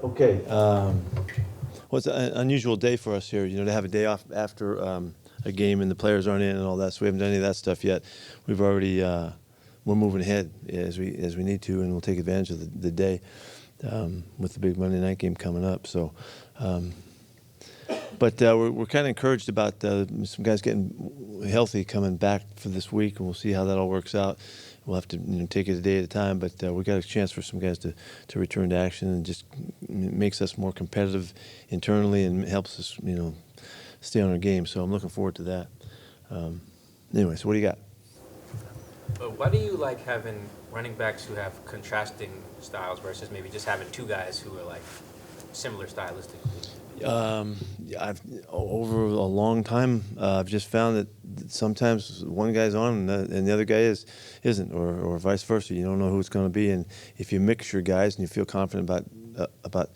Okay. Well, it's an unusual day for us here, to have a day off after a game and the players aren't in and all that. So we haven't done any of that stuff yet. We've already we're moving ahead as we need to, and we'll take advantage of the day with the big Monday night game coming up. So, but we're kind of encouraged about some guys getting healthy coming back for this week, and we'll see how that all works out. We'll have to take it a day at a time, but we got a chance for some guys to return to action, and just makes us more competitive internally and helps us stay on our game. So I'm looking forward to that. Anyway, so what do you got? Why do you like having running backs who have contrasting styles versus maybe just having two guys who are like similar stylistically? I've over a long time I've just found that sometimes one guy's on and the other guy isn't, or vice versa. You don't know who it's going to be, and if you mix your guys and you feel confident about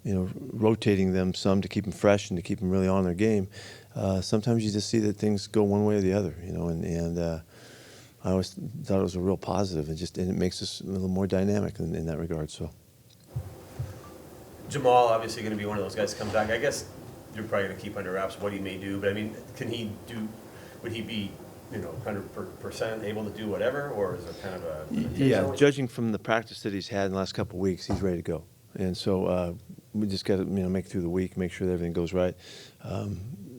rotating them some to keep them fresh and to keep them really on their game, sometimes you just see that things go one way or the other. And I always thought it was a real positive, and it makes us a little more dynamic in that regard. So. Jamal, obviously going to be one of those guys to come back. I guess you're probably going to keep under wraps what he may do, but I mean, would he be, 100% able to do whatever, or is it kind of a Yeah, judging from the practice that he's had in the last couple of weeks, he's ready to go. And so we just got to, make it through the week, make sure that everything goes right.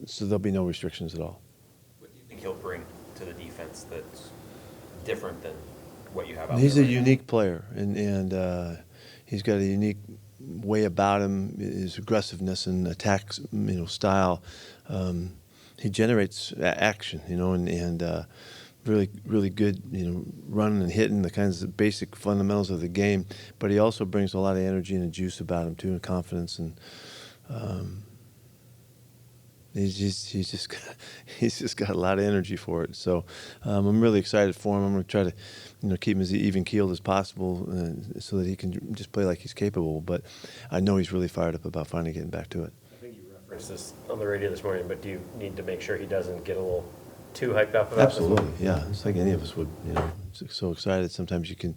So there'll be no restrictions at all. What do you think he'll bring to the defense that's different than what you have out He's a there? unique player, and he's got a unique way about him, his aggressiveness and attack, style. He generates action, and really, really good, running and hitting, the kinds of basic fundamentals of the game. But he also brings a lot of energy and a juice about him too, and confidence, and he's just got a lot of energy for it. So I'm really excited for him. I'm going to try to keep him as even keeled as possible, so that he can just play like he's capable. But I know he's really fired up about finally getting back to it. I think you referenced this on the radio this morning, but do you need to make sure he doesn't get a little too hyped up about this? Absolutely, yeah. It's like any of us would, so excited. Sometimes you can,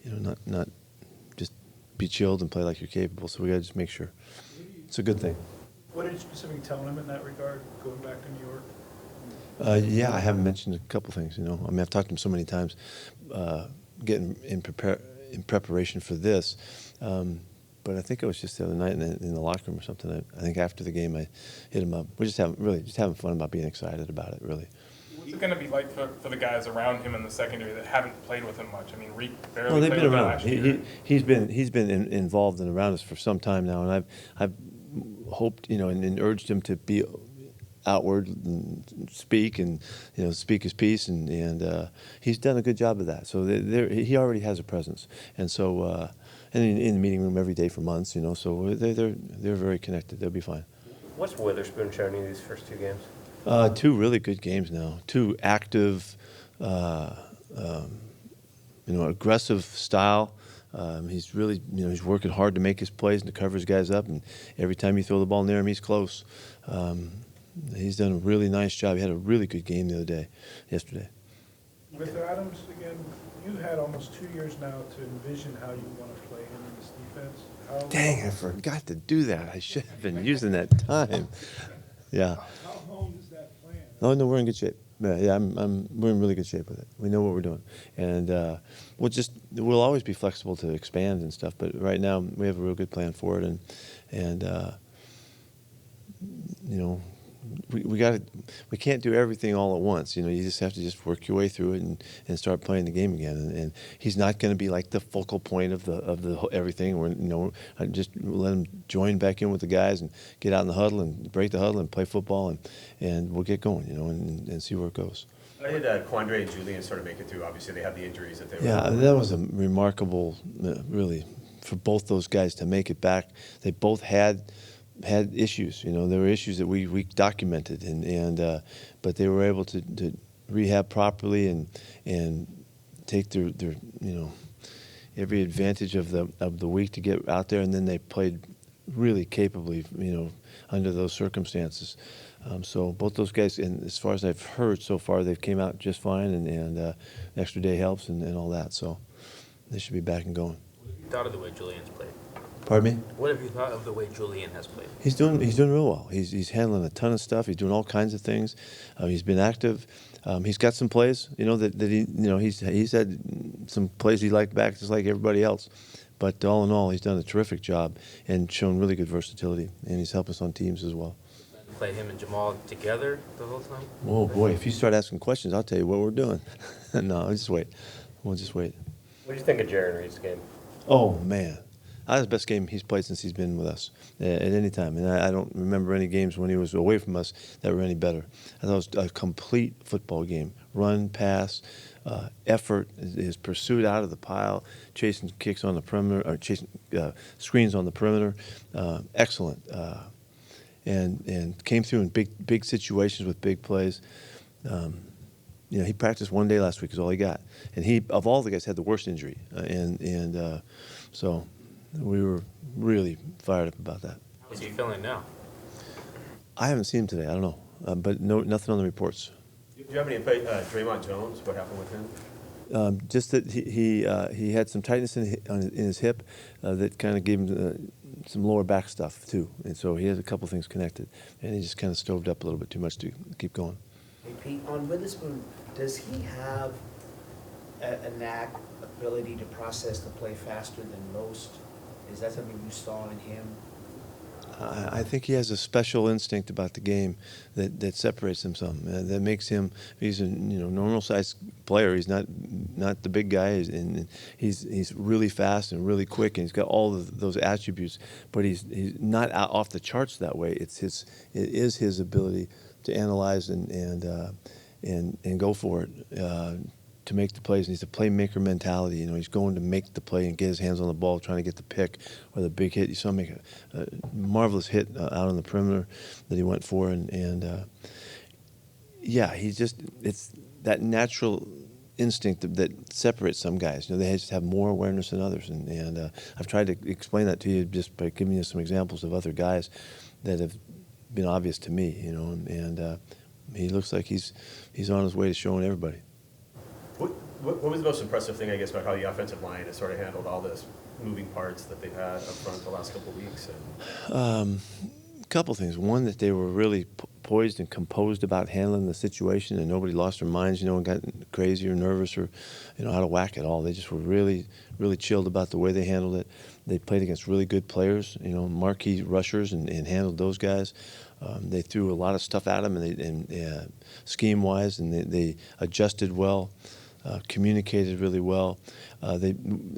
not just be chilled and play like you're capable. So we got to just make sure. It's a good thing. What did you specifically tell him in that regard, going back to New York? Yeah, I haven't mentioned a couple things. I've talked to him so many times, getting in preparation for this. But I think it was just the other night in the locker room or something. I think after the game, I hit him up. We're just having fun about being excited about it, really. What's it going to be like for the guys around him in the secondary that haven't played with him much? I mean, Reed barely Well, they've played been with him around. last year. He's been involved and around us for some time now, and I've hoped, and urged him to be outward and speak, and speak his piece, and he's done a good job of that. So he already has a presence, and so and in the meeting room every day for months, so they're very connected. They'll be fine. What's Witherspoon shown you these first two games? Two really good games now. Two active, aggressive style. He's really, he's working hard to make his plays and to cover his guys up. And every time you throw the ball near him, he's close. He's done a really nice job. He had a really good game the other day, yesterday. With Adams, again, you had almost 2 years now to envision how you want to play him in this defense. Dang, I forgot to do that. I should have been using that time. Yeah. How home is that plan? Oh no, we're in good shape. Yeah, we're in really good shape with it. We know what we're doing, and we'll always be flexible to expand and stuff. But right now, we have a real good plan for it, and we can't do everything all at once. You just have to work your way through it and start playing the game again. And he's not going to be like the focal point of the everything. I just let him join back in with the guys and get out in the huddle and break the huddle and play football, and we'll get going. And see where it goes. I had Quandre and Julian sort of make it through. Obviously, they had the injuries that they were. Yeah, that was a remarkable, really, for both those guys to make it back. They both had issues. There were issues that we documented, but they were able to rehab properly and take their every advantage of the week to get out there, and then they played really capably, under those circumstances. So both those guys, and as far as I've heard so far, they've came out just fine, and extra day helps and all that. So they should be back and going. What have you thought of the way Julian's played? Pardon me? What have you thought of the way Julian has played? He's doing real well. He's handling a ton of stuff. He's doing all kinds of things. He's been active. He's got some plays, that he, he's had some plays he liked back just like everybody else. But all in all, he's done a terrific job and shown really good versatility. And he's helped us on teams as well. Play him and Jamal together the whole time? Oh boy, if you start asking questions, I'll tell you what we're doing. No, just wait. We'll just wait. What do you think of Jarran Reed's game? Oh man, that was the best game he's played since he's been with us at any time. And I don't remember any games when he was away from us that were any better. I thought it was a complete football game. Run, pass, effort, his pursuit out of the pile, chasing kicks on the perimeter, or chasing screens on the perimeter. Excellent. And came through in big situations with big plays. He practiced one day last week is all he got, and he of all the guys had the worst injury, so we were really fired up about that. How's he feeling now? I haven't seen him today. I don't know, but nothing on the reports. Do you have any insight, Draymond Jones, what happened with him? Just that he had some tightness in his hip that kind of gave him some lower back stuff too, and so he has a couple things connected, and he just kind of stoved up a little bit too much to keep going. Hey Pete, on Witherspoon, does he have a knack, ability to process the play faster than most? Is that something you saw in him? I think he has a special instinct about the game that separates him some. That makes him. He's a normal sized player. He's not the big guy, and he's really fast and really quick, and he's got all of those attributes. But he's not off the charts that way. It is his ability to analyze and go for it. To make the plays, and he's a playmaker mentality. He's going to make the play and get his hands on the ball, trying to get the pick or the big hit. You saw him make a marvelous hit out on the perimeter that he went for, it's that natural instinct that separates some guys. They just have more awareness than others, and I've tried to explain that to you just by giving you some examples of other guys that have been obvious to me. And he looks like he's on his way to showing everybody. What was the most impressive thing, I guess, about how the offensive line has sort of handled all this moving parts that they've had up front the last couple of weeks? A couple things. One, that they were really poised and composed about handling the situation, and nobody lost their minds, and got crazy or nervous or, out of whack at all. They just were really, really chilled about the way they handled it. They played against really good players, marquee rushers, and handled those guys. They threw a lot of stuff at them, and scheme-wise, and they adjusted well. Communicated really well.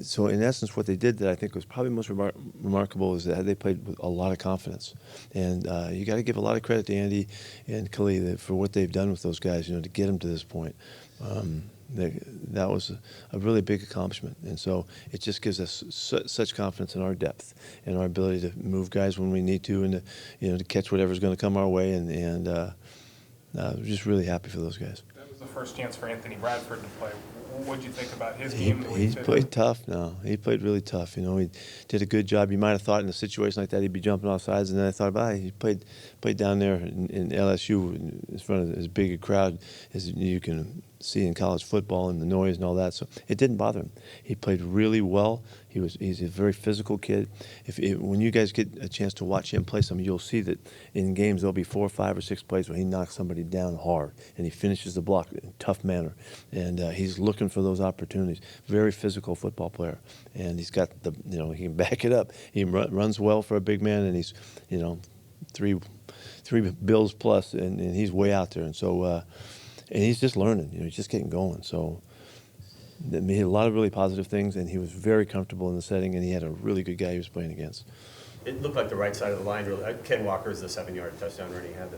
So in essence, what they did that I think was probably most remarkable is that they played with a lot of confidence. And you got to give a lot of credit to Andy and Khalid for what they've done with those guys, to get them to this point. That was a really big accomplishment. And so it just gives us such confidence in our depth and our ability to move guys when we need to, and to catch whatever's going to come our way. And we're just really happy for those guys. The first chance for Anthony Bradford to play. What did you think about his game? He's played tough now. He played really tough. He did a good job. You might have thought in a situation like that he'd be jumping off sides, and then I thought, he played down there in LSU in front of as big a crowd as you can see in college football and the noise and all that. So it didn't bother him. He played really well. He's a very physical kid. When you guys get a chance to watch him play some, you'll see that in games there'll be 4, 5, or 6 plays where he knocks somebody down hard and he finishes the block in a tough manner. And he's looking for those opportunities. Very physical football player, and he's got he can back it up. He runs well for a big man, and he's 3 bills plus, and he's way out there. And so and he's just learning. He's just getting going. So. He had a lot of really positive things, and he was very comfortable in the setting, and he had a really good guy he was playing against. It looked like the right side of the line really. Ken Walker's the 7-yard touchdown run he had.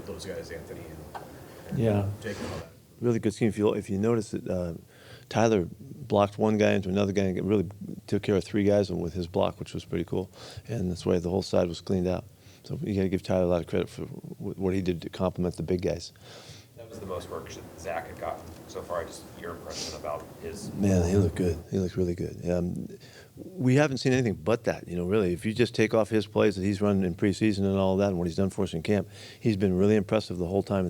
Those guys, Anthony and Jake and all that. Really good scheme. If you notice that Tyler blocked one guy into another guy and really took care of 3 guys with his block, which was pretty cool. And that's why the whole side was cleaned out. So you got to give Tyler a lot of credit for what he did to complement the big guys. That was the most work Zach had gotten so far. Just your impression about his. Man, he looked good. He looked really good. We haven't seen anything but that, really. If you just take off his plays that he's run in preseason and all that and what he's done for us in camp, he's been really impressive the whole time.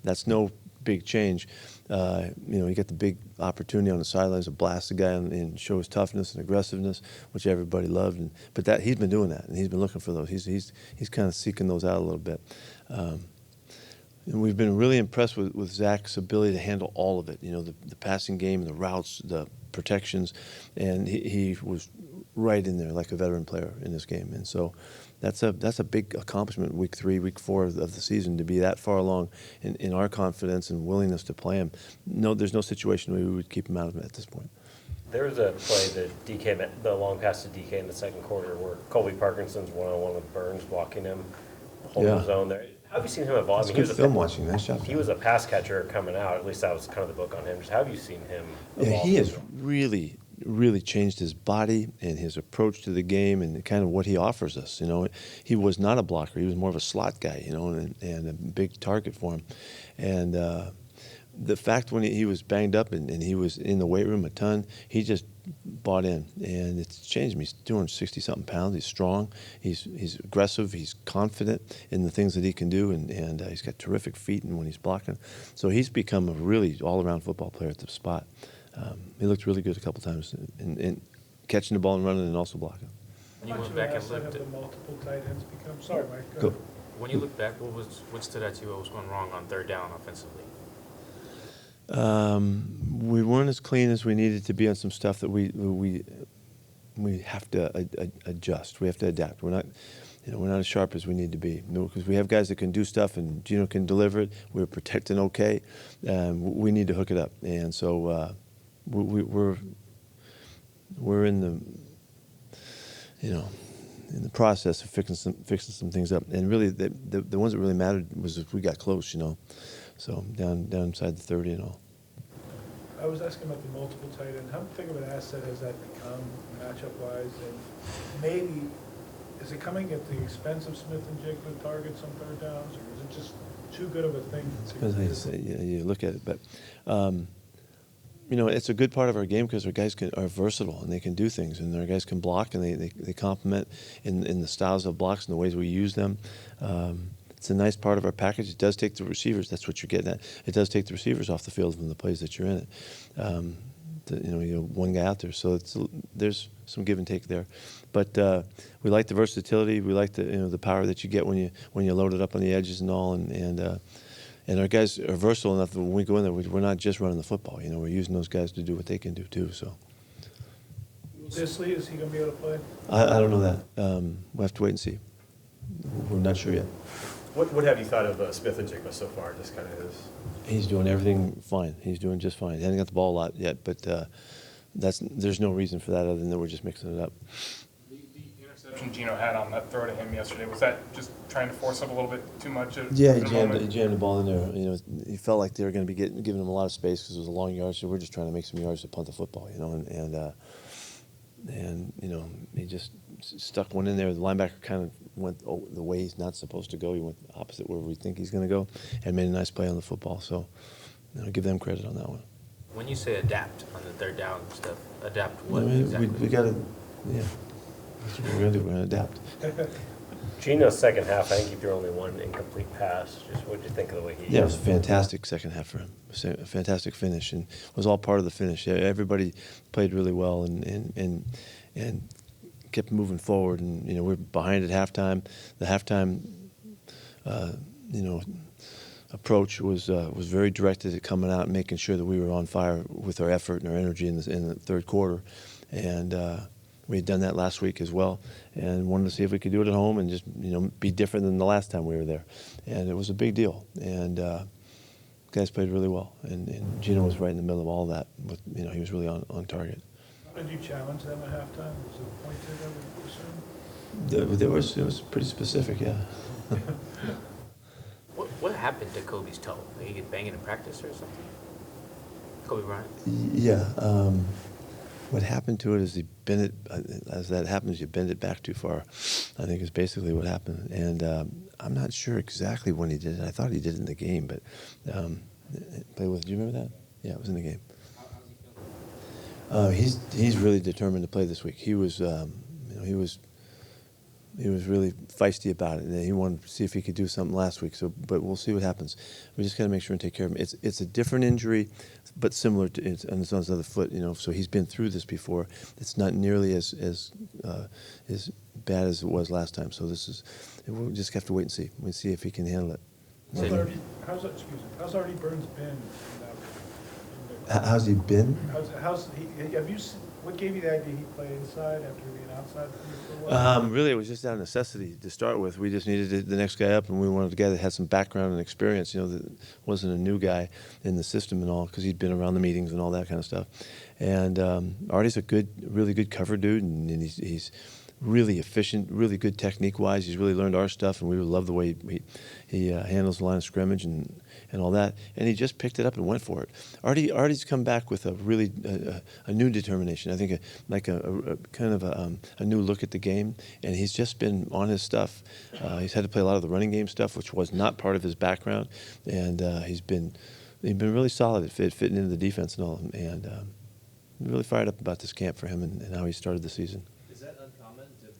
That's no big change. He got the big opportunity on the sidelines to blast the guy and show his toughness and aggressiveness, which everybody loved. But he's been doing that, and he's been looking for those. He's kind of seeking those out a little bit. And we've been really impressed with Zach's ability to handle all of it. The passing game, the routes, the protections, and he was right in there like a veteran player in this game. And so that's a big accomplishment week 3, week 4 of the season, to be that far along in our confidence and willingness to play him. No, there's no situation where we would keep him out of it at this point. There was a play that DK, the long pass to DK in the second quarter where Colby Parkinson's one-on-one with Burns blocking him, holding Yeah. his own there. How have you seen him evolve? It's good film watching. Nice job. He was a pass catcher coming out. At least that was kind of the book on him. Just how have you seen him evolve? Yeah, he has really changed his body and his approach to the game and kind of what he offers us. He was not a blocker. He was more of a slot guy, and a big target for him. And the fact when he was banged up and he was in the weight room a ton, he just bought in, and it's changed him. He's 260-something pounds. He's strong. He's aggressive. He's confident in the things that he can do, and he's got terrific feet and when he's blocking. So he's become a really all-around football player at the spot. He looked really good a couple times in catching the ball and running and also blocking. When you How much went of back an and asset looked have at, the multiple tight ends become? Sorry, Mike. Go. ahead. when you look back, what stood out to you? What was going wrong on third down offensively? We weren't as clean as we needed to be on some stuff that we have to adjust. We have to adapt. We're not as sharp as we need to be. Because we have guys that can do stuff and Gino can deliver it. We're protecting okay. We need to hook it up, and so we're in the process of fixing some things up. And really, the ones that really mattered was if we got close. So down inside the 30 and all. I was asking about the multiple tight end. How big of an asset has that become matchup-wise? And maybe, is it coming at the expense of Smith and Jigba targets on third downs, or is it just too good of a thing? Depends how you say, you look at it. But, it's a good part of our game because our guys are versatile and they can do things, and our guys can block, and they complement in the styles of blocks and the ways we use them. It's a nice part of our package. It does take the receivers. That's what you're getting at. It does take the receivers off the field from the plays that you're in it. One guy out there. So there's some give and take there. But we like the versatility. We like the power that you get when you load it up on the edges and all. And our guys are versatile enough that when we go in there, we're not just running the football. We're using those guys to do what they can do too. So. Disley, is he going to be able to play? I don't know that. We'll have to wait and see. We're not sure yet. What have you thought of Smith and Jigba so far? Just kind of his. He's doing everything fine. He's doing just fine. He hasn't got the ball a lot yet, but there's no reason for that other than that we're just mixing it up. The interception Gino had on that throw to him yesterday, was that just trying to force up a little bit too much? Yeah, he jammed the ball in there. He felt like they were going to be giving him a lot of space because it was a long yard, so we're just trying to make some yards to punt the football, and he just stuck one in there. The linebacker kind of went the way he's not supposed to go. He went opposite where we think he's going to go, and made a nice play on the football. So, give them credit on that one. When you say adapt on the third down stuff, adapt what exactly? We got to, that's what we're going to do. We're going to adapt. Gino's second half, I think he threw only one incomplete pass. Just what did you think of the way he? Yeah, it was a fantastic second half for him. It was a fantastic finish, and it was all part of the finish. Yeah, everybody played really well and kept moving forward. And we're behind at halftime. The halftime, approach was very directed at coming out and making sure that we were on fire with our effort and our energy in the third quarter, and we had done that last week as well, and wanted to see if we could do it at home and just be different than the last time we were there, and it was a big deal. And guys played really well, and Gino was right in the middle of all that. He was really on target. How did you challenge them at halftime? Was it pointed, I would assume? It was pretty specific, yeah. What happened to Kobe's toe? Did he get banged in practice or something? Kobe Bryant? Yeah. What happened to it is he bent it, as that happens, you bend it back too far, I think is basically what happened. And I'm not sure exactly when he did it. I thought he did it in the game, but do you remember that? Yeah, it was in the game. He's really determined to play this week. He was he was really feisty about it, and he wanted to see if he could do something last week. So, but we'll see what happens. We just got to make sure and take care of him. It's a different injury, but similar to it's on his other foot. So he's been through this before. It's not nearly as bad as it was last time. So we'll just have to wait and see. We'll see if he can handle it. How's Artie Burns been? How's he been? What gave you the idea he played inside after being outside for a while? Really, it was just out of necessity to start with. We just needed the next guy up, and we wanted a guy that had some background and experience, that wasn't a new guy in the system and all, because he'd been around the meetings and all that kind of stuff. And Artie's a really good cover dude, and he's really efficient, really good technique-wise. He's really learned our stuff, and we love the way he handles the line of scrimmage and all that. And he just picked it up and went for it. Artie's come back with a really a new determination. I think a kind of a new look at the game, and he's just been on his stuff. He's had to play a lot of the running game stuff, which was not part of his background, and he's been really solid at fitting into the defense and all. And really fired up about this camp for him and how he started the season.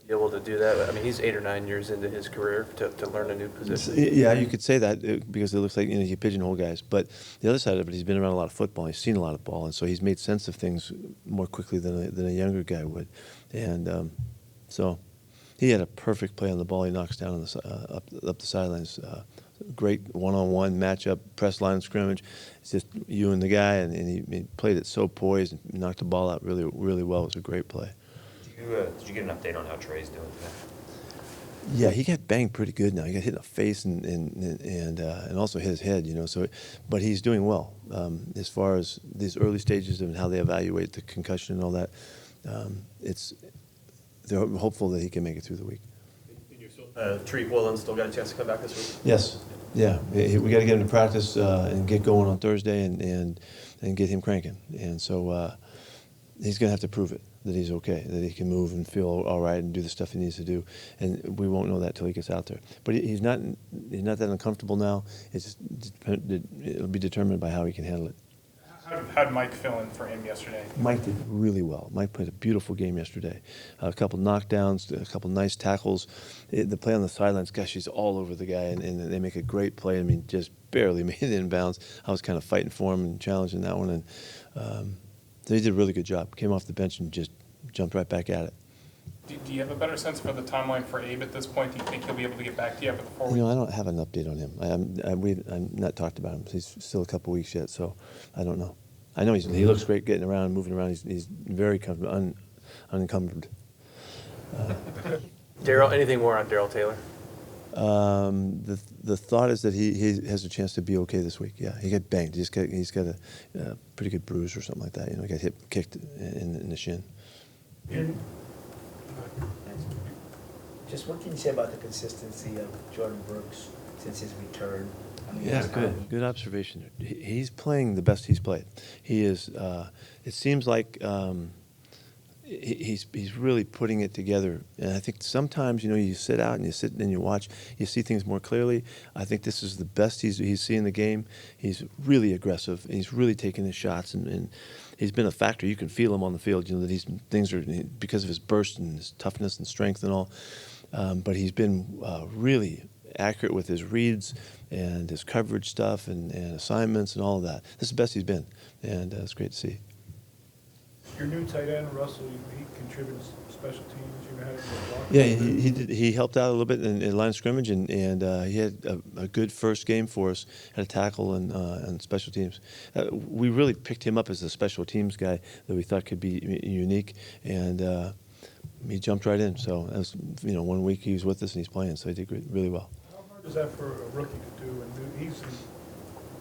Be able to do that. I mean, he's 8 or 9 years into his career to learn a new position. Yeah, you could say that because it looks like you pigeonhole guys. But the other side of it, he's been around a lot of football. He's seen a lot of ball, and so he's made sense of things more quickly than a younger guy would. And so he had a perfect play on the ball. He knocks down on up the sidelines. Great one-on-one matchup, press line of scrimmage. It's just you and the guy, and he played it so poised and knocked the ball out really, really well. It was a great play. Did you get an update on how Trey's doing today? Yeah, he got banged pretty good now. He got hit in the face and also hit his head, So, but he's doing well as far as these early stages of how they evaluate the concussion and all that. They're hopeful that he can make it through the week. Tariq Woolen still got a chance to come back this week? Yes. Yeah, we got to get him to practice and get going on Thursday and get him cranking. And so he's going to have to prove it, that he's okay, that he can move and feel all right and do the stuff he needs to do. And we won't know that till he gets out there. But he's not that uncomfortable now. It'll be determined by how he can handle it. How'd Mike fill in for him yesterday? Mike did really well. Mike played a beautiful game yesterday. A couple knockdowns, a couple nice tackles. The play on the sidelines, gosh, he's all over the guy, and they make a great play. I mean, just barely made it inbounds. I was kind of fighting for him and challenging that one, and so he did a really good job. Came off the bench and just jumped right back at it. Do you have a better sense for the timeline for Abe at this point? Do you think he'll be able to get back to you after the 4 weeks? I don't have an update on him. We've not talked about him. He's still a couple weeks yet, so I don't know. I know he looks great getting around, moving around. He's very comfortable, unencumbered. Darrell, anything more on Darrell Taylor? The thought is that he has a chance to be okay this week. Yeah, he got banged. He's got a pretty good bruise or something like that. He got kicked in the shin. Just what can you say about the consistency of Jordan Brooks since his return? Yeah, good observation. He's playing the best he's played. He is. It seems like he's really putting it together. And I think sometimes you sit out and you watch, you see things more clearly. I think this is the best he's seen the game. He's really aggressive. And he's really taking his shots, and he's been a factor. You can feel him on the field. That things are because of his burst and his toughness and strength and all. But he's been really accurate with his reads and his coverage stuff and assignments and all of that. This is the best he's been, and it's great to see. Your new tight end, Russell, he contributes special teams. You had him block. Yeah, he did. He helped out a little bit in line of scrimmage, and he had a good first game for us. Had a tackle and special teams. We really picked him up as a special teams guy that we thought could be unique, and he jumped right in. So that was 1 week he was with us and he's playing, so he did really well. How hard is that for a rookie to do? And he's in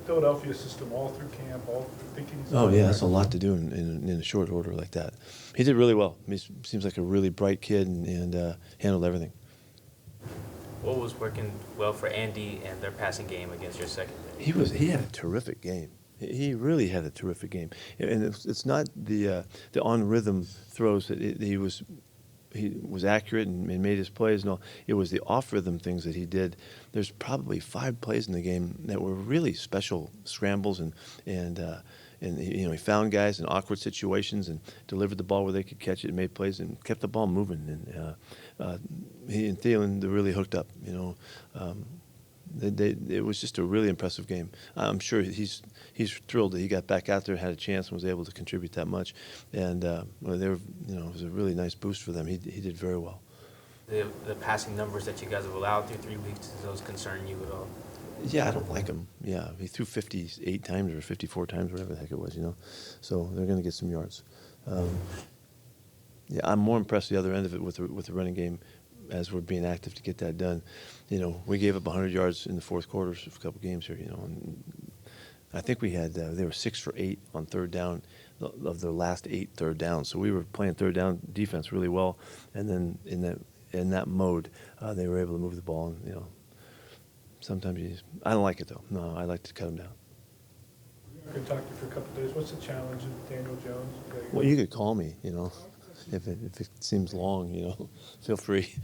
Philadelphia system all through camp, all through thinking. Oh yeah, that's a lot to do in a short order like that. He did really well. He seems like a really bright kid and handled everything. What was working well for Andy and their passing game against your secondary? He had a terrific game. He really had a terrific game, and it's not the on rhythm throws that he was accurate and made his plays and all. It was the off rhythm things that he did. There's probably 5 plays in the game that were really special scrambles and and he found guys in awkward situations and delivered the ball where they could catch it and made plays and kept the ball moving. And he and Thielen, they really hooked up. It was just a really impressive game. I'm sure he's thrilled that he got back out there, had a chance, and was able to contribute that much. And it was a really nice boost for them. He did very well. The passing numbers that you guys have allowed through 3 weeks, does those concern you at all? Yeah, I don't like him. Yeah, he threw 58 times or 54 times, whatever the heck it was, So they're going to get some yards. Yeah, I'm more impressed the other end of it with the running game as we're being active to get that done. We gave up 100 yards in the fourth quarter of a couple games here, And I think we had they were 6 for 8 on third down of their last 8 third downs. So we were playing third down defense really well, and then in that mode, they were able to move the ball. And sometimes I don't like it though. No, I like to cut them down. I could talk to you for a couple of days. What's the challenge of Daniel Jones? Well, you could call me, if it seems long, feel free.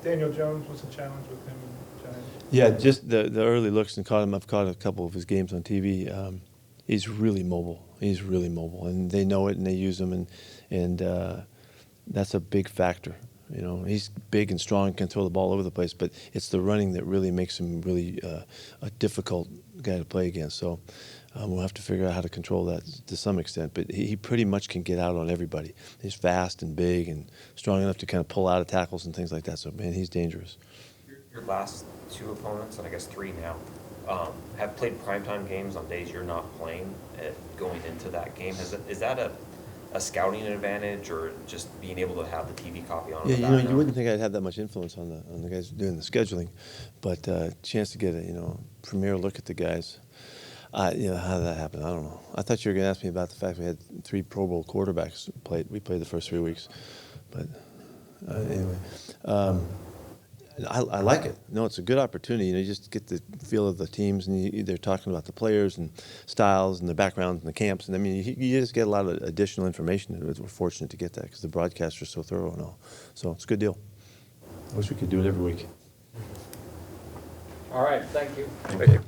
Daniel Jones, what's the challenge with him and Giants? Yeah, just the early looks and caught him. I've caught a couple of his games on TV. He's really mobile. And they know it and they use him, and that's a big factor. He's big and strong, can throw the ball over the place, but it's the running that really makes him really a difficult guy to play against. So we'll have to figure out how to control that to some extent. But he pretty much can get out on everybody. He's fast and big and strong enough to kind of pull out of tackles and things like that. So, man, he's dangerous. Your last 2 opponents, and I guess 3 now, have played primetime games on days you're not playing going into that game. Is that a scouting advantage, or just being able to have the TV copy on? Yeah, you wouldn't think I'd have that much influence on the guys doing the scheduling, but chance to get a premier look at the guys. How did that happen? I don't know. I thought you were going to ask me about the fact we had 3 Pro Bowl quarterbacks played. We played the first 3 weeks, but anyway. I like it. No, it's a good opportunity. You just get the feel of the teams, and they're talking about the players and styles and the backgrounds and the camps. And I mean, you just get a lot of additional information. We're fortunate to get that because the broadcasts are so thorough and all. So it's a good deal. I wish we could do it every week. All right, thank you. Thank you.